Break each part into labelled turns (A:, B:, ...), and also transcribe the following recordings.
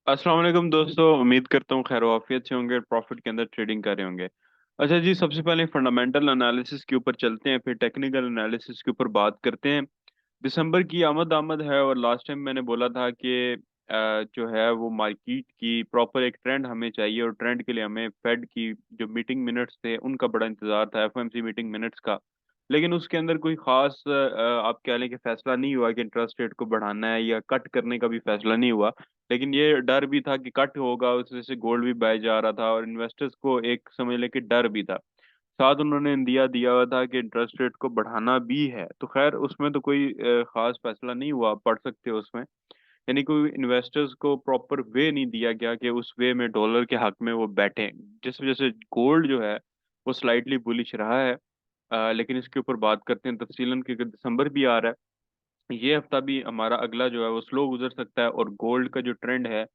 A: अस्सलाम वालेकुम दोस्तों। उम्मीद करता हूँ खैर आफियत से होंगे, प्रॉफिट के अंदर ट्रेडिंग कर रहे होंगे। अच्छा जी, सबसे पहले फंडामेंटल एनालिसिस के ऊपर चलते हैं, फिर टेक्निकल एनालिसिस के ऊपर बात करते हैं। दिसंबर की आमद आमद है और लास्ट टाइम मैंने बोला था कि जो है वो मार्केट की प्रॉपर एक ट्रेंड हमें चाहिए, और ट्रेंड के लिए हमें फेड की जो मीटिंग मिनट्स थे उनका बड़ा इंतजार था, एफओएमसी मीटिंग मिनट्स का। लेकिन उसके अंदर कोई खास आप कह लें कि फैसला नहीं हुआ कि इंटरेस्ट रेट को बढ़ाना है या कट करने का भी फैसला नहीं हुआ। लेकिन ये डर भी था कि कट होगा, उस वजह से गोल्ड भी बह जा रहा था और इन्वेस्टर्स को एक समझ लें कि डर भी था। साथ उन्होंने इंदिया दिया हुआ था कि इंटरेस्ट रेट को बढ़ाना भी है, तो खैर उसमें तो कोई खास फैसला नहीं हुआ, आप पढ़ सकते हो उसमें। यानी कोई इन्वेस्टर्स को प्रॉपर वे नहीं दिया गया कि उस वे में डॉलर के हक में वो बैठे, जिस वजह से गोल्ड जो है वो स्लाइटली बुलिश रहा है। लेकिन इसके ऊपर बात करते हैं तफसीलन, क्योंकि दिसंबर भी आ रहा है। ये हफ्ता भी हमारा अगला जो है वो स्लो गुजर सकता है, और गोल्ड का जो ट्रेंड है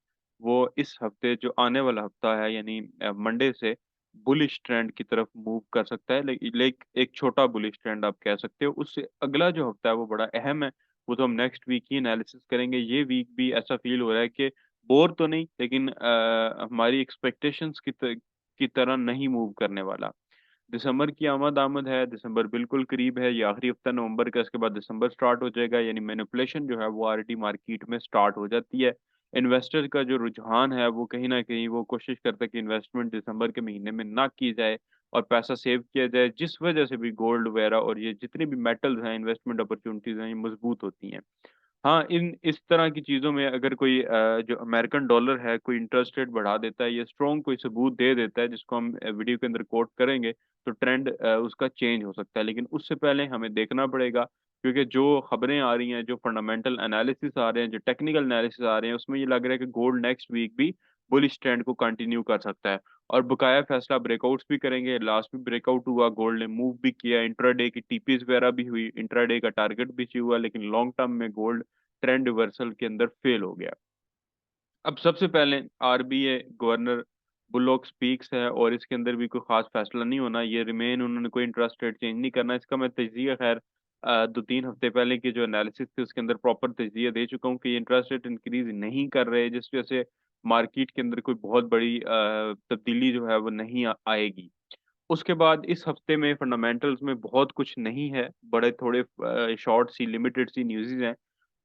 A: वो इस हफ्ते जो आने वाला हफ्ता है यानी मंडे से बुलिश ट्रेंड की तरफ मूव कर सकता है। एक छोटा बुलिश ट्रेंड आप कह सकते हो। उससे अगला जो हफ्ता है वो बड़ा अहम है, वो तो हम नेक्स्ट वीक ही एनालिसिस करेंगे। ये वीक भी ऐसा फील हो रहा है कि बोर तो नहीं, लेकिन हमारी एक्सपेक्टेशंस की तरह नहीं मूव करने वाला। दिसंबर की आमद आमद है, दिसंबर बिल्कुल करीब है, ये आखिरी हफ्ता नवंबर का, इसके बाद दिसंबर स्टार्ट हो जाएगा, यानी मैनिपुलेशन जो है वो ऑलरेडी मार्केट में स्टार्ट हो जाती है। इन्वेस्टर का जो रुझान है वो कहीं ना कहीं वो कोशिश करता है कि इन्वेस्टमेंट दिसंबर के महीने में ना की जाए और पैसा सेव किया जाए, जिस वजह से भी गोल्ड वगैरह और ये जितनी भी मेटल्स हैं, इन्वेस्टमेंट अपॉर्चुनिटीज हैं, ये मजबूत होती हैं। हाँ, इन इस तरह की चीजों में अगर कोई जो अमेरिकन डॉलर है कोई इंटरेस्ट रेट बढ़ा देता है या स्ट्रॉन्ग कोई सबूत दे देता है जिसको हम वीडियो के अंदर कोट करेंगे, तो ट्रेंड उसका चेंज हो सकता है। लेकिन उससे पहले हमें देखना पड़ेगा, क्योंकि जो खबरें आ रही हैं, जो फंडामेंटल एनालिसिस आ रहे हैं, जो टेक्निकल एनालिसिस आ रहे हैं, उसमें ये लग रहा है कि गोल्ड नेक्स्ट वीक भी बुलिश ट्रेंड को कंटिन्यू कर सकता है। और बकाया फैसला ब्रेकआउट्स भी करेंगे। लास्ट में ब्रेकआउट हुआ, गोल्ड ने मूव भी किया, इंट्राडे की टीपीज वगैरह भी हुई, इंट्राडे का टारगेट भी अचीव हुआ, लेकिन लॉन्ग टर्म में गोल्ड ट्रेंड रिवर्सल के अंदर फेल हो गया। अब सबसे पहले आरबीआई गवर्नर बुलोक स्पीक्स है, और इसके अंदर भी कोई खास फैसला नहीं होना, ये रिमेन, उन्होंने कोई इंटरेस्ट रेट चेंज नहीं करना। इसका मैं तजिया खैर 2-3 हफ्ते पहले की जो एनालिसिस थी उसके अंदर प्रॉपर तजिया दे चुका हूँ कि ये इंटरेस्ट रेट इंक्रीज नहीं कर रहे, जिस वजह से मार्केट के अंदर कोई बहुत बड़ी तब्दीली जो है वो नहीं आएगी। उसके बाद इस हफ्ते में फंडामेंटल्स में बहुत कुछ नहीं है, बड़े थोड़े शॉर्ट सी लिमिटेड सी न्यूज़ हैं।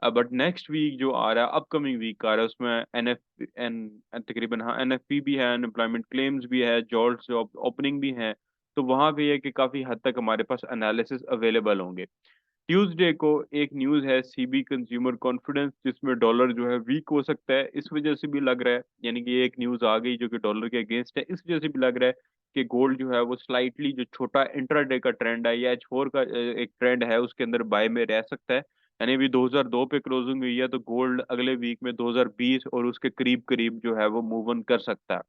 A: बट नेक्स्ट वीक जो आ रहा है, अपकमिंग वीक आ रहा है, उसमें तकरीबन हाँ एनएफपी भी है, अनएम्प्लॉयमेंट क्लेम्स भी है, जॉब्स ओपनिंग भी है। तो वहां पे है कि काफी हद तक हमारे पास एनालिसिस अवेलेबल होंगे। ट्यूसडे को एक न्यूज है सीबी कंज्यूमर कॉन्फिडेंस, जिसमें डॉलर जो है वीक हो सकता है, इस वजह से भी लग रहा है, यानी कि एक न्यूज आ गई जो कि डॉलर के अगेंस्ट है, इस वजह से भी लग रहा है कि गोल्ड जो है वो स्लाइटली जो छोटा इंट्राडे का ट्रेंड है या H4 का एक ट्रेंड है उसके अंदर बाय में रह सकता है। यानी अभी 2002 पे क्लोजिंग हुई है, तो गोल्ड अगले वीक में 2020 और उसके करीब करीब जो है वो मूव ऑन कर सकता है।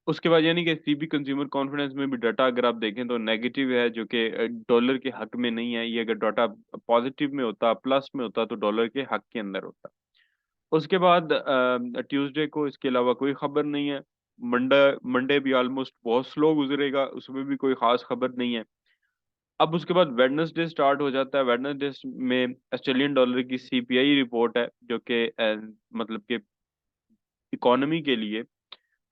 A: उसके बाद यानी कि सीबी कंज्यूमर कॉन्फिडेंस में भी डाटा अगर आप देखें तो नेगेटिव है, जो कि डॉलर के हक में नहीं है। ये अगर डाटा पॉजिटिव में होता, प्लस में होता, तो डॉलर के हक के अंदर होता। उसके बाद ट्यूसडे को इसके अलावा कोई खबर नहीं है। मंडे मंडे भी ऑलमोस्ट बहुत स्लो गुजरेगा, उसमें भी कोई खास खबर नहीं है। अब उसके बाद वेडनेसडे स्टार्ट हो जाता है। वेडनेसडे में ऑस्ट्रेलियन डॉलर की सीपीआई रिपोर्ट है, जो कि मतलब कि इकोनॉमी के लिए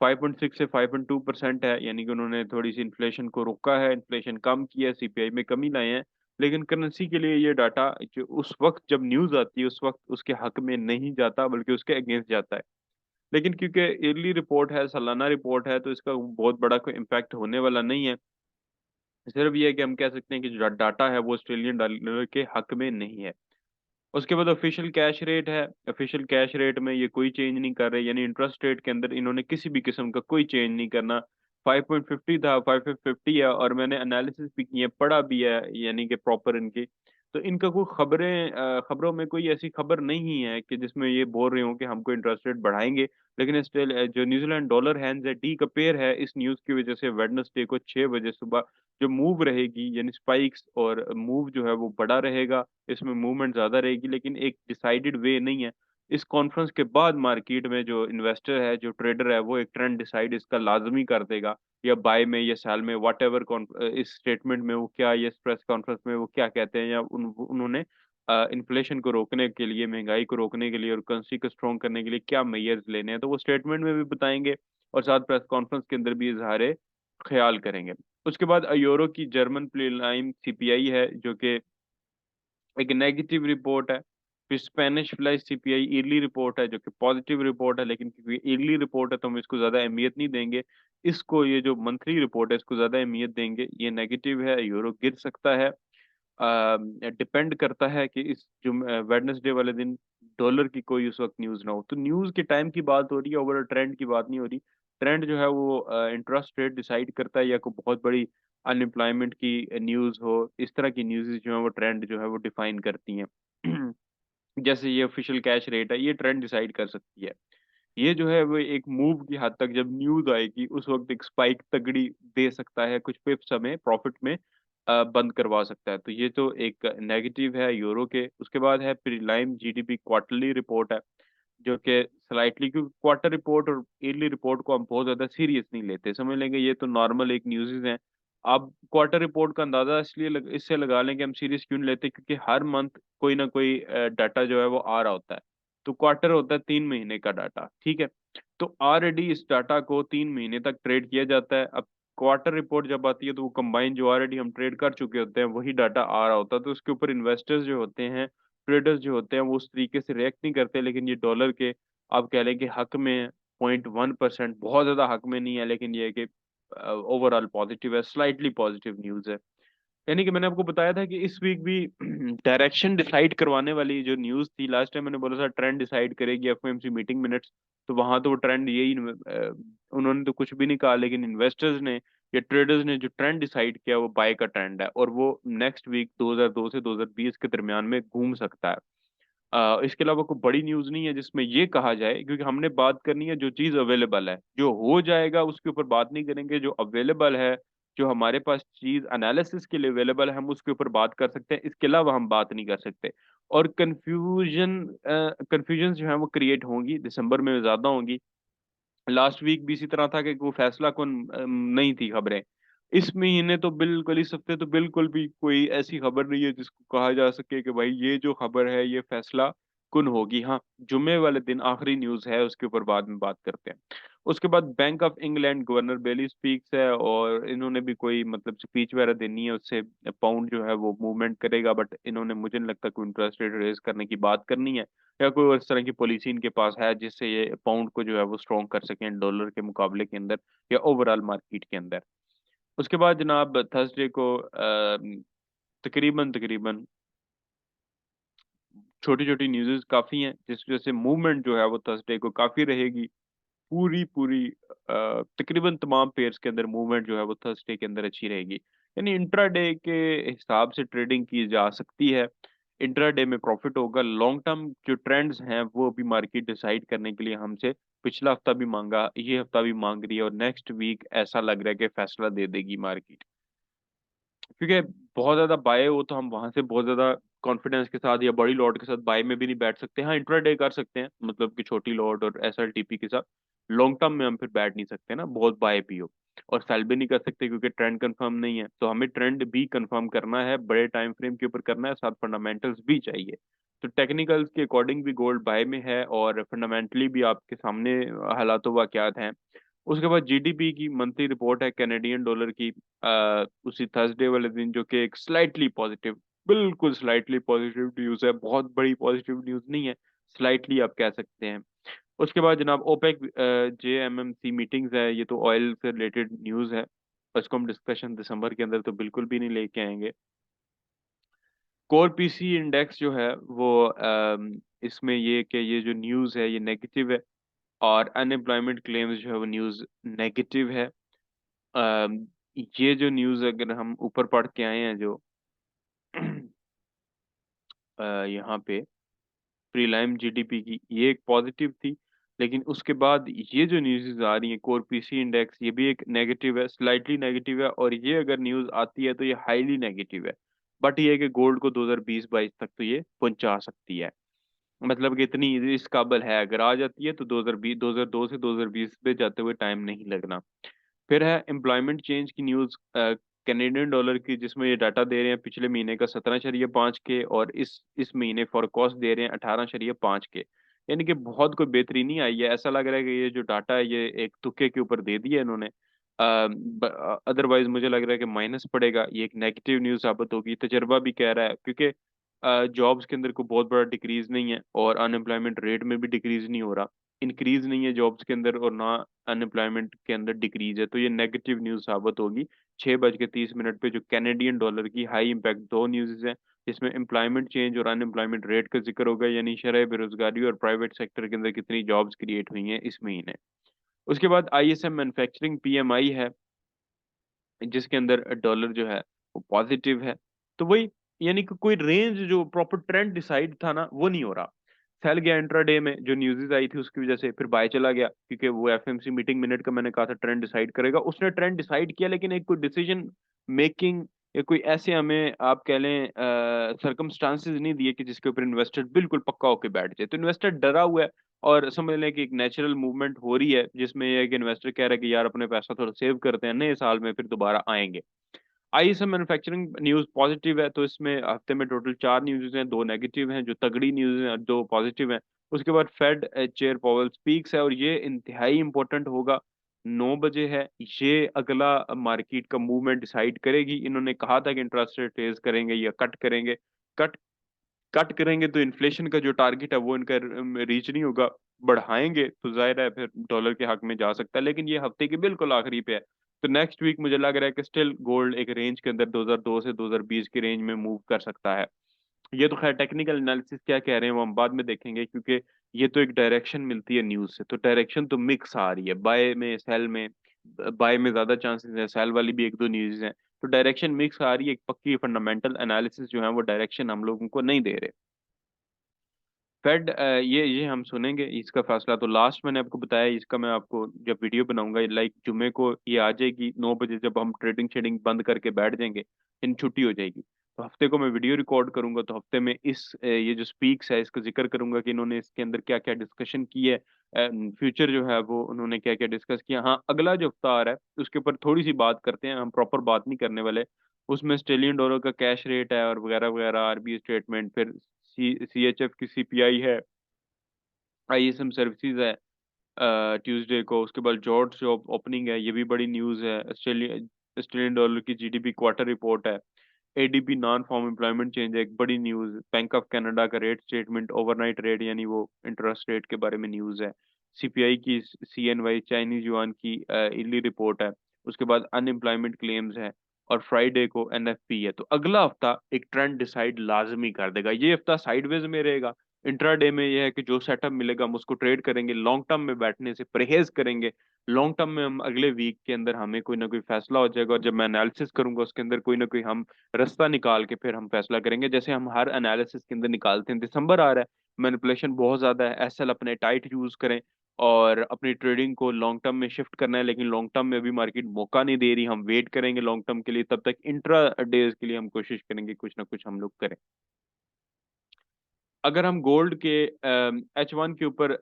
A: 5.6 से 5.2% है, यानी कि उन्होंने थोड़ी सी इन्फ्लेशन को रोका है, इन्फ्लेशन कम किया है, सीपीआई में कमी लाए हैं। लेकिन करेंसी के लिए ये डाटा जो उस वक्त जब न्यूज आती है उस वक्त उसके हक में नहीं जाता, बल्कि उसके अगेंस्ट जाता है। लेकिन क्योंकि ईयरली रिपोर्ट है, सालाना रिपोर्ट है, तो इसका बहुत बड़ा कोई इम्पैक्ट होने वाला नहीं है। सिर्फ ये है कि हम कह सकते हैं कि जो डाटा है वो ऑस्ट्रेलियन डॉलर के हक में नहीं है। उसके बाद ऑफिशियल कैश रेट है। ऑफिशियल कैश रेट में ये कोई चेंज नहीं कर रहे, यानी इंटरेस्ट रेट के अंदर इन्होंने किसी भी किस्म का कोई चेंज नहीं करना। 5.50 था, 5.50 है, और मैंने एनालिसिस भी किए, पढ़ा भी है, यानी कि प्रॉपर इनकी। तो इनका कोई खबरों में कोई ऐसी खबर नहीं है कि जिसमें ये बोल रहे हो कि हमको इंटरेस्ट रेट बढ़ाएंगे। लेकिन स्टिल जो न्यूजीलैंड डॉलर हैंड्स है डी का पेयर है, इस न्यूज की वजह से वेडनेसडे को 6 बजे सुबह जो मूव रहेगी, यानी स्पाइक्स और मूव जो है वो बड़ा रहेगा, इसमें मूवमेंट ज्यादा रहेगी, लेकिन एक डिसाइडेड वे नहीं है। इस कॉन्फ्रेंस के बाद मार्केट में जो इन्वेस्टर है, जो ट्रेडर है, वो एक ट्रेंड डिसाइड इसका लाजमी कर देगा, या बाय में या सेल में, वट एवर इस स्टेटमेंट में वो क्या, ये प्रेस कॉन्फ्रेंस में वो क्या कहते हैं, या उन्होंने इन्फ्लेशन को रोकने के लिए, महंगाई को रोकने के लिए और करेंसी को स्ट्रॉन्ग करने के लिए क्या मेजर्स लेने हैं, तो वो स्टेटमेंट में भी बताएंगे और साथ प्रेस कॉन्फ्रेंस के अंदर भी इजहार ख्याल करेंगे। उसके बाद यूरो की जर्मन प्रीलाइम सीपीआई है जो कि एक नेगेटिव रिपोर्ट है। फिर Spanish flash CPI yearly report है जो कि पॉजिटिव रिपोर्ट है, लेकिन क्योंकि ईयरली रिपोर्ट है तो हम इसको ज्यादा अहमियत नहीं देंगे। इसको, ये जो मंथली रिपोर्ट है इसको ज्यादा अहमियत देंगे। ये नेगेटिव है, यूरो गिर सकता है। डिपेंड करता है कि इस जो वेडनेसडे वाले दिन डॉलर की कोई उस वक्त न्यूज ना हो। तो न्यूज के टाइम की बात हो रही है, ओवरऑल ट्रेंड की बात नहीं हो रही। ट्रेंड जो है वो इंटरेस्ट रेट डिसाइड करता है, या कोई बहुत बड़ी अनएम्प्लॉयमेंट की न्यूज हो, इस तरह की न्यूज़ जो है वो ट्रेंड जो है वो डिफाइन करती हैं। जैसे ये ऑफिशियल कैश रेट है, ये ट्रेंड डिसाइड कर सकती है। ये जो है वो एक मूव की हद तक जब न्यूज आएगी उस वक्त एक स्पाइक तगड़ी दे सकता है, कुछ पिप्स हमें प्रॉफिट में बंद करवा सकता है। तो ये तो एक नेगेटिव है यूरो के। उसके बाद है प्रीलाइम जीडीपी क्वार्टरली रिपोर्ट है जो कि स्लाइटली, क्योंकि क्वार्टर रिपोर्ट और ईयरली रिपोर्ट को हम बहुत ज्यादा सीरियस नहीं लेते, समझ लेंगे ये तो नॉर्मल एक न्यूज़ हैं। अब क्वार्टर रिपोर्ट का अंदाजा इसलिए इससे लगा लें कि हम सीरियस क्यों नहीं लेते, क्योंकि हर मंथ कोई ना कोई डाटा जो है वो आ रहा होता है। तो क्वार्टर होता है 3 महीने का डाटा, ठीक है। तो ऑलरेडी इस डाटा को 3 महीने तक ट्रेड किया जाता है। अब क्वार्टर रिपोर्ट जब आती है तो वो कंबाइन जो ऑलरेडी हम ट्रेड कर चुके होते हैं वही डाटा आ रहा होता है, तो उसके ऊपर इन्वेस्टर्स जो होते हैं, ट्रेडर्स जो होते हैं, वो उस तरीके से रिएक्ट नहीं करते। लेकिन ये डॉलर के आप कह लें कि हक में 0.1%, बहुत ज्यादा हक में नहीं है, लेकिन ये है कि ओवरऑल पॉजिटिव है, स्लाइटली पॉजिटिव न्यूज है। यानी कि मैंने आपको बताया था कि इस वीक भी डायरेक्शन डिसाइड करवाने वाली जो न्यूज थी, लास्ट टाइम मैंने बोला था ट्रेंड डिसाइड करेगी एफओएमसी मीटिंग मिनट्स। तो वहां तो वो ट्रेंड यही उन्होंने तो कुछ भी नहीं कहा, लेकिन इन्वेस्टर्स ने या ट्रेडर्स ने जो ट्रेंड डिसाइड किया वो बाय का ट्रेंड है, और वो नेक्स्ट वीक 2002 से 2020 के दरमियान में घूम सकता है। इसके अलावा कोई बड़ी न्यूज नहीं है जिसमें ये कहा जाए, क्योंकि हमने बात करनी है जो चीज अवेलेबल है। जो हो जाएगा उसके ऊपर बात नहीं करेंगे, जो अवेलेबल है, जो हमारे पास चीज एनालिसिस के लिए अवेलेबल है, हम उसके ऊपर बात कर सकते हैं। इसके अलावा हम बात नहीं कर सकते। और कंफ्यूजन जो है वो क्रिएट होंगी, दिसंबर में ज्यादा होंगी। लास्ट वीक भी इसी तरह था कि वो फैसला कौन नहीं थी खबरें। इस महीने तो बिल्कुल, इस हफ्ते तो बिल्कुल भी कोई ऐसी खबर नहीं है जिसको कहा जा सके कि भाई ये जो खबर है ये फैसला कुन होगी। हाँ, जुम्मे वाले दिन आखिरी न्यूज है, उसके ऊपर बाद में बात करते हैं। उसके बाद Bank of England governor Bailey speaks है, और इन्होंने भी कोई मतलब स्पीच वगैरह देनी है, उससे पाउंड जो है वो मूवमेंट करेगा। बट इन्होंने, मुझे नहीं लगता कोई इंटरेस्ट रेट रेज करने की बात करनी है, या कोई और इस तरह की पॉलिसी इनके पास है जिससे ये पाउंड को जो है वो स्ट्रॉन्ग कर सकें डॉलर के मुकाबले के अंदर या ओवरऑल मार्केट के अंदर। उसके बाद जनाब थर्सडे को तकरीबन तकरीबन छोटी छोटी न्यूज़ काफ़ी हैं, जिस वजह से मूवमेंट जो है वो थर्सडे को काफ़ी रहेगी। पूरी पूरी तकरीबन तमाम पेयर्स के अंदर मूवमेंट जो है वो थर्सडे के अंदर अच्छी रहेगी। यानी इंट्राडे के हिसाब से ट्रेडिंग की जा सकती है। इंट्राडे में प्रॉफिट होगा। लॉन्ग टर्म जो ट्रेंड्स हैं वो अभी मार्केट डिसाइड करने के लिए हमसे पिछला हफ्ता भी मांगा, ये हफ्ता भी मांग रही है, और नेक्स्ट वीक ऐसा लग रहा है कि फैसला दे देगी मार्केट। क्योंकि बहुत ज्यादा बाय हो तो हम वहां से बहुत ज्यादा कॉन्फिडेंस के साथ या बड़ी लॉट के साथ बाय में भी नहीं बैठ सकते। हाँ, इंट्राडे कर सकते हैं, मतलब कि छोटी लॉट और एसएलटीपी के साथ। लॉन्ग टर्म में हम फिर बैठ नहीं सकते ना बहुत बाय भी हो, और सेल भी नहीं कर सकते क्योंकि ट्रेंड कंफर्म नहीं है। तो हमें ट्रेंड भी कंफर्म करना है, बड़े टाइम फ्रेम के ऊपर करना है, साथ फंडामेंटल्स भी चाहिए। तो टेक्निकल्स के अकॉर्डिंग भी गोल्ड बाय में है, और फंडामेंटली भी आपके सामने हालात वाकयात हैं। उसके बाद जीडीपी की मंथली रिपोर्ट है कैनेडियन डॉलर की, उसी थर्सडे वाले दिन, जो कि एक स्लाइटली पॉजिटिव, बिल्कुल स्लाइटली पॉजिटिव न्यूज है, बहुत बड़ी पॉजिटिव न्यूज नहीं है, स्लाइटली आप कह सकते हैं। उसके बाद जनाब ओपेक जेएमएमसी मीटिंग्स है, ये तो ऑयल से रिलेटेड न्यूज है, उसको हम डिस्कशन दिसंबर के अंदर तो बिल्कुल भी नहीं लेके आएंगे। कोर पीसी इंडेक्स जो है वो इसमें ये कि ये जो न्यूज है ये नेगेटिव है, और अनएम्प्लॉयमेंट क्लेम्स जो है वो न्यूज नेगेटिव है। अम, ये जो न्यूज अगर हम ऊपर पढ़ के आए हैं जो यहाँ पे प्रीलाइम जीडीपी की, ये एक पॉजिटिव थी। लेकिन उसके बाद ये जो न्यूज़ आ रही है कोर पीसी इंडेक्स, ये भी एक नेगेटिव है, स्लाइटली नेगेटिव है, और ये अगर न्यूज़ आती है तो ये हाईली नेगेटिव है। बट ये है कि गोल्ड को 2020-22 तक तो ये पहुंचा सकती है, मतलब कि इतनी इस काबिल है। अगर आ जाती है तो 2020, 2002 से 2020 पे जाते हुए टाइम नहीं लगना। फिर है एम्प्लॉयमेंट चेंज की न्यूज़, कैनेडियन डॉलर की, जिसमें ये डाटा दे रहे हैं पिछले महीने का 17.5 के, और इस महीने फॉरकास्ट दे रहे हैं 18.5 के। यानी कि बहुत कोई बेहतरी नहीं आई है। ऐसा लग रहा है कि ये जो डाटा है ये एक तुक्के के ऊपर दे दिया इन्होंने। अदरवाइज मुझे लग रहा है कि माइनस पड़ेगा, ये एक नेगेटिव न्यूज साबित होगी। तजर्बा भी कह रहा है, क्योंकि जॉब्स के अंदर कोई बहुत बड़ा डिक्रीज नहीं है और अनएम्प्लॉयमेंट रेट में भी डिक्रीज नहीं हो रहा। इंक्रीज नहीं है जॉब्स के अंदर और ना अनएम्प्लॉयमेंट के अंदर डिक्रीज है, तो ये नेगेटिव न्यूज साबित होगी। 6:30 पे जो कैनेडियन डॉलर की हाई इम्पैक्ट दो न्यूज़ हैं, जिसमें एम्प्लॉयमेंट चेंज और अनएम्प्लॉयमेंट रेट का जिक्र होगा, यानी शरह बेरोजगारी और प्राइवेट सेक्टर के अंदर कितनी जॉब्स क्रिएट हुई हैं इस महीने। उसके बाद आईएसएम मैन्युफैक्चरिंग पीएमआई है, जिसके अंदर डॉलर जो है वो पॉजिटिव है। तो वही, यानी कि कोई रेंज जो प्रॉपर ट्रेंड डिसाइड था ना, वो नहीं हो रहा। फैल गया इंट्राडे में, जो न्यूज़ आई थी उसकी वजह से फिर बाय चला गया, क्योंकि वो एफएमसी मीटिंग मिनट का मैंने कहा था ट्रेंड डिसाइड करेगा, उसने ट्रेंड डिसाइड किया, लेकिन एक कोई डिसीजन मेकिंग या कोई ऐसे हमें आप कह लें सर्कमस्टांसेस नहीं दिए कि जिसके ऊपर इन्वेस्टर बिल्कुल पक्का होकर बैठ जाए। तो इन्वेस्टर डरा हुआ है, और समझ लें कि एक नेचुरल मूवमेंट हो रही है, जिसमें ये है कि इन्वेस्टर कह रहा है कि यार अपने पैसा थोड़ा सेव करते हैं, नए साल में फिर दोबारा आएंगे। आईएसएम मैन्युफैक्चरिंग न्यूज पॉजिटिव है, तो इसमें हफ्ते में टोटल 4 न्यूज हैं, 2 नेगेटिव हैं जो तगड़ी न्यूज हैं और 2 पॉजिटिव हैं। उसके बाद फेड चेयर पावेल स्पीक्स है, और ये इंतहाई इंपॉर्टेंट होगा। 9 बजे है, ये अगला मार्केट का मूवमेंट डिसाइड करेगी। इन्होंने कहा था कि इंटरेस्ट रेट रेज करेंगे या कट करेंगे। कट कट करेंगे तो इन्फ्लेशन का जो टारगेट है वो इनका रीच नहीं होगा। बढ़ाएंगे तो जाहिर है फिर डॉलर के हक में जा सकता है, लेकिन ये हफ्ते के बिल्कुल आखिरी पे है। तो नेक्स्ट वीक मुझे लग रहा है कि स्टिल गोल्ड एक रेंज के अंदर 2002 से 2020 की रेंज में मूव कर सकता है। ये तो खैर टेक्निकल एनालिसिस क्या कह रहे हैं वो हम बाद में देखेंगे, क्योंकि ये तो एक डायरेक्शन मिलती है न्यूज से, तो डायरेक्शन तो मिक्स आ रही है, बाय में सेल में। बाय में ज्यादा चांसेस है, सेल वाली भी एक दो न्यूज हैं, तो डायरेक्शन मिक्स आ रही है। एक पक्की फंडामेंटल एनालिसिस जो है वो डायरेक्शन हम लोगों को नहीं दे रहे। फेड ये हम सुनेंगे इसका फैसला। तो लास्ट मैंने आपको बताया, इसका मैं आपको जब वीडियो बनाऊंगा लाइक जुमे को ये आ जाएगी 9 बजे, जब हम ट्रेडिंग शेडिंग बंद करके बैठ जाएंगे, इन छुट्टी हो जाएगी। तो हफ्ते को मैं वीडियो रिकॉर्ड करूंगा, तो हफ्ते में ये जो स्पीक्स है इसका जिक्र करूंगा कि इन्होंने इसके अंदर क्या क्या डिस्कशन की है। फ्यूचर जो है वो उन्होंने क्या क्या डिस्कस किया। हाँ, अगला जो हफ्ता आ रहा है उसके ऊपर थोड़ी सी बात करते हैं, हम प्रॉपर बात नहीं करने वाले। उसमें ऑस्ट्रेलियन डॉलर का कैश रेट है और वगैरह वगैरह, आरबीआई स्टेटमेंट, फिर सीएचएफ की सीपीआई है, आईएसएम सर्विसेज है ट्यूसडे को। उसके बाद जॉर्ज जॉब ओपनिंग है, ये भी बड़ी न्यूज़ है। ऑस्ट्रेलियन डॉलर की जीडीपी क्वार्टर रिपोर्ट है। ADP non farm employment change है, एक बड़ी न्यूज़। बैंक ऑफ कनाडा का रेट स्टेटमेंट, ओवरनाइट रेट यानी वो इंटरेस्ट रेट के बारे में न्यूज़ है। सीपीआई की सीएनवाई चाइनीज युआन की ईयरली रिपोर्ट है। उसके बाद अनएम्प्लॉयमेंट क्लेम्स है, और फ्राइडे को एनएफपी है। तो अगला हफ्ता एक ट्रेंड डिसाइड लाजमी कर देगा। ये हफ्ता साइडवेज में रहेगा। इंट्राडे में यह है कि जो सेटअप मिलेगा हम उसको ट्रेड करेंगे, लॉन्ग टर्म में बैठने से परहेज करेंगे। लॉन्ग टर्म में हम अगले वीक के अंदर हमें कोई ना कोई फैसला हो जाएगा, और जब मैं एनालिसिस करूंगा उसके अंदर कोई ना कोई हम रास्ता निकाल के फिर हम फैसला करेंगे, जैसे हम हर एनालिसिस के अंदर निकालते हैं। दिसंबर आ रहा है, मैनिपुलेशन बहुत ज्यादा है, एसएल अपने टाइट यूज करें, और अपनी ट्रेडिंग को लॉन्ग टर्म में शिफ्ट करना है। लेकिन लॉन्ग टर्म में अभी मार्केट मौका नहीं दे रही, हम वेट करेंगे लॉन्ग टर्म के लिए, तब तक इंट्रा डेज के लिए हम कोशिश करेंगे कुछ ना कुछ हम लोग करें। अगर हम गोल्ड के H1 के ऊपर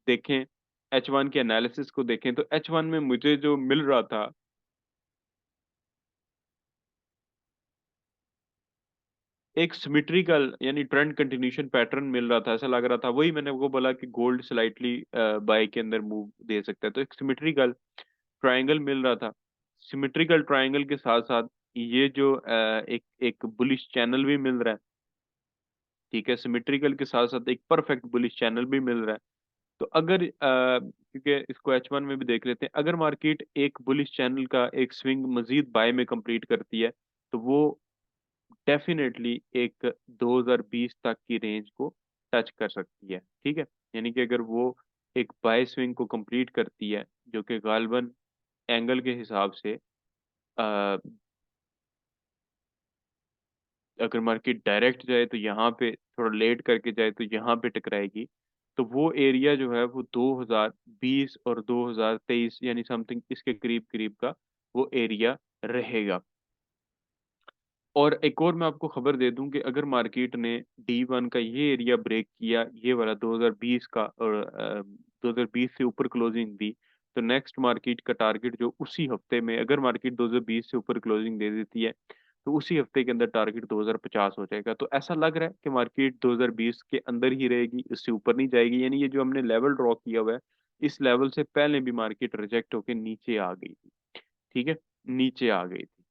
A: देखें, H1 के एनालिसिस को देखें, तो H1 में मुझे जो मिल रहा था, एक सिमेट्रिकल यानी ट्रेंड कंटिन्यूशन पैटर्न मिल रहा था। ऐसा लग रहा था, वही मैंने वो बोला कि गोल्ड स्लाइटली बाय के अंदर मूव दे सकता है। तो एक सिमेट्रिकल ट्रायंगल मिल रहा था। सिमेट्रिकल ट्रायंगल के साथ साथ ये जो एक एक बुलिश चैनल भी मिल रहा है। ठीक है, सिमेट्रिकल के साथ साथ एक परफेक्ट बुलिश चैनल भी मिल रहा है। तो अगर क्योंकि इसको H1 में भी देख लेते हैं, अगर मार्केट एक बुलिश चैनल का एक स्विंग मजीद बाय में कंप्लीट करती है, तो वो डेफिनेटली एक 2020 तक की रेंज को टच कर सकती है। ठीक है, यानी कि अगर वो एक बाय स्विंग को कंप्लीट करती है, जो कि गालबन एंगल के हिसाब से अगर मार्केट डायरेक्ट जाए तो यहाँ पे, थोड़ा लेट करके जाए तो यहाँ पे टकराएगी। तो वो एरिया जो है वो 2020 और 2023 यानी समथिंग इसके करीब करीब का वो एरिया रहेगा। और एक और मैं आपको खबर दे दूं कि अगर मार्केट ने D1 का ये एरिया ब्रेक किया, ये वाला 2020 का, और 2020 से ऊपर क्लोजिंग दी, तो नेक्स्ट मार्केट का टारगेट जो उसी हफ्ते में, अगर मार्केट 2020 से ऊपर क्लोजिंग दे देती है तो उसी हफ्ते के अंदर टारगेट 2050 हो जाएगा। तो ऐसा लग रहा है कि मार्केट 2020 के अंदर ही रहेगी, इससे ऊपर नहीं जाएगी। यानी ये जो हमने लेवल ड्रॉ किया हुआ है, इस लेवल से पहले भी मार्केट रिजेक्ट होकर नीचे आ गई थी। ठीक है, नीचे आ गई थी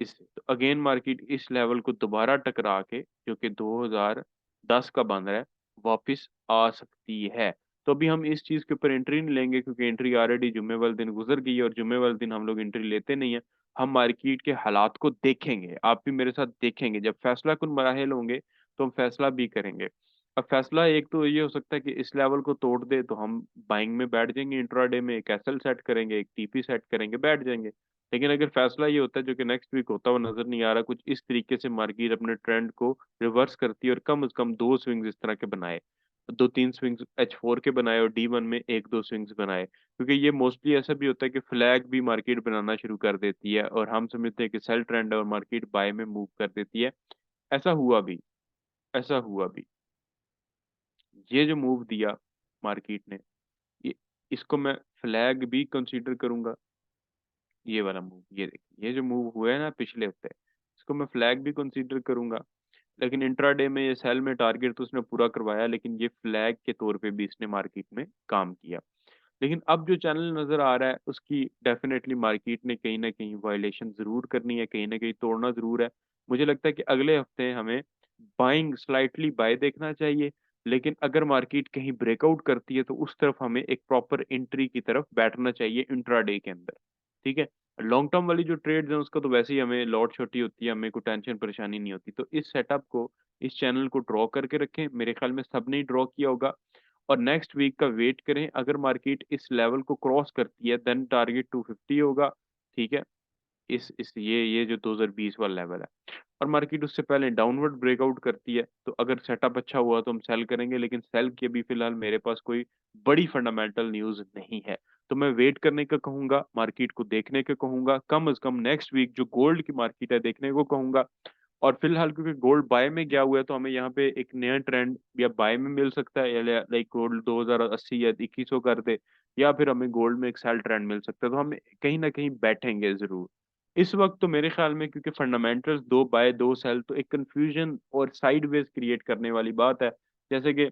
A: इससे। तो अगेन मार्केट इस लेवल को दोबारा टकरा के, जो कि 2010 का बन रहा है, वापस आ सकती है। तो अभी हम इस चीज के ऊपर एंट्री नहीं लेंगे, क्योंकि एंट्री ऑलरेडी जुम्मे वाले दिन गुजर गई है, और जुम्मे वाले दिन हम लोग एंट्री लेते नहीं है। हम मार्केट के हालात को देखेंगे, आप भी मेरे साथ देखेंगे। जब फैसला कुन मराहल होंगे तो हम फैसला भी करेंगे। अब फैसला एक तो ये हो सकता है कि इस लेवल को तोड़ दे तो हम बाइंग में बैठ जाएंगे, इंट्राडे में एक एसएल सेट करेंगे, एक टीपी सेट करेंगे, बैठ जाएंगे। लेकिन अगर फैसला ये होता है, जो कि नेक्स्ट वीक होता हुआ नजर नहीं आ रहा, कुछ इस तरीके से मार्केट अपने ट्रेंड को रिवर्स करती है और कम से कम दो स्विंग्स इस तरह के बनाए, दो तीन स्विंग्स H4 के बनाए और D1 में एक दो स्विंग्स बनाए, क्योंकि ये मोस्टली ऐसा भी होता है कि फ्लैग भी मार्केट बनाना शुरू कर देती है और हम समझते हैं कि सेल ट्रेंड है और मार्केट बाय में मूव कर देती है। ऐसा हुआ भी, ऐसा हुआ भी। ये जो मूव दिया मार्केट ने, ये, इसको मैं फ्लैग भी कंसीडर करूंगा। ये वाला मूव, ये देखिए, ये जो मूव हुआ है ना पिछले हफ्ते, इसको मैं फ्लैग भी कंसीडर करूंगा। लेकिन इंट्राडे में ये सेल में टारगेट तो उसने पूरा करवाया, लेकिन ये फ्लैग के तौर पे भी इसने मार्केट में काम किया। लेकिन अब जो चैनल नजर आ रहा है, उसकी डेफिनेटली मार्केट ने कहीं ना कहीं वायलेशन जरूर करनी है, कहीं ना कहीं तोड़ना जरूर है। मुझे लगता है कि अगले हफ्ते हमें बाइंग, स्लाइटली बाय देखना चाहिए। लेकिन अगर मार्केट कहीं ब्रेकआउट करती है तो उस तरफ हमें एक प्रॉपर एंट्री की तरफ बैठना चाहिए इंट्राडे के अंदर। ठीक है, लॉन्ग टर्म वाली जो ट्रेड्स हैं उसका तो वैसे ही हमें लॉट छोटी होती है, हमें कोई टेंशन परेशानी नहीं होती। तो इस सेटअप को, इस चैनल को ड्रॉ करके रखें, मेरे ख्याल में सबने ड्रॉ किया होगा। और नेक्स्ट वीक का वेट करें, अगर मार्केट इस लेवल को क्रॉस करती है देन टारगेट 250 होगा। ठीक है, इस ये जो 2020 वाला लेवल है। और मार्केट उससे पहले डाउनवर्ड ब्रेकआउट करती है तो अगर सेटअप अच्छा हुआ तो हम सेल करेंगे, लेकिन सेल की अभी फिलहाल मेरे पास कोई बड़ी फंडामेंटल न्यूज नहीं है। तो मैं वेट करने का कहूंगा, मार्केट को देखने का कहूंगा, कम से कम नेक्स्ट वीक जो गोल्ड की मार्केट है देखने को कहूंगा। और फिलहाल क्योंकि गोल्ड बाय में गया हुआ है, तो हमें यहाँ पे एक नया ट्रेंड या बाय में मिल सकता है, या लाइक गोल्ड 2080 या 2100 कर दे, या फिर हमें गोल्ड में एक सेल ट्रेंड मिल सकता है। तो हम कहीं ना कहीं बैठेंगे जरूर इस वक्त। तो मेरे ख्याल में क्योंकि फंडामेंटल्स दो बाय दो सेल, तो एक कंफ्यूजन और साइडवेज क्रिएट करने वाली बात है। जैसे कि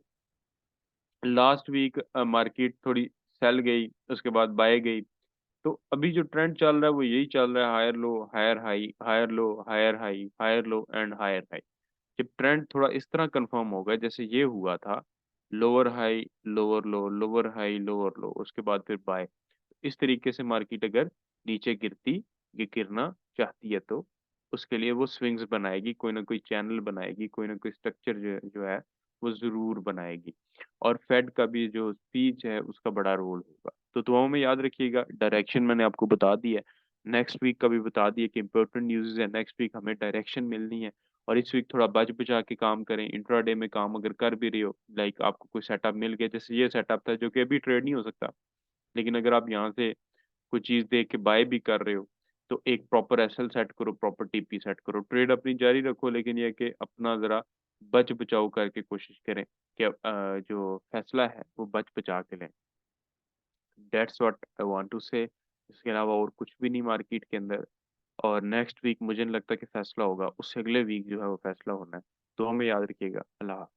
A: लास्ट वीक मार्केट थोड़ी सेल गई, उसके बाद बाय गई। तो अभी जो ट्रेंड चल रहा है वो यही चल रहा है, higher low higher high, higher low higher high, higher low and higher high. जब ट्रेंड थोड़ा इस तरह कंफर्म होगा जैसे ये हुआ था, lower high lower low, lower high lower low, उसके बाद फिर बाय, इस तरीके से मार्केट अगर नीचे गिरती, ये गिरना चाहती है, तो उसके लिए वो स्विंग्स बनाएगी, कोई ना कोई चैनल बनाएगी, कोई ना कोई स्ट्रक्चर जो है वो जरूर बनाएगी। और फेड का भी जो स्पीच है उसका बड़ा रोल होगा। तो दुआओं में याद रखिएगा, डायरेक्शन मैंने आपको बता दी है, नेक्स्ट वीक का भी बता दिया कि इंपॉर्टेंट न्यूज़ है, नेक्स्ट वीक हमें डायरेक्शन मिलनी है। और इस वीक थोड़ा बच बचा के काम करें, इंट्राडे में काम अगर कर भी रहे हो, लाइक आपको कोई सेटअप मिल गया, जैसे ये सेटअप था जो कि अभी ट्रेड नहीं हो सकता, लेकिन अगर आप यहाँ से कोई चीज देख के बाय भी कर रहे हो, तो एक प्रॉपर एसएल सेट करो, प्रॉपर टीपी सेट करो, ट्रेड अपनी जारी रखो, लेकिन ये कि अपना जरा बच बचाव करके कोशिश करें कि जो फैसला है वो बच बचा के लें। That's what I want to say. इसके अलावा और कुछ भी नहीं मार्केट के अंदर। और नेक्स्ट वीक मुझे नहीं लगता कि फैसला होगा, उससे अगले वीक जो है वो फैसला होना है। तो हमें याद रखिएगा। अल्लाह हाफ़िज़।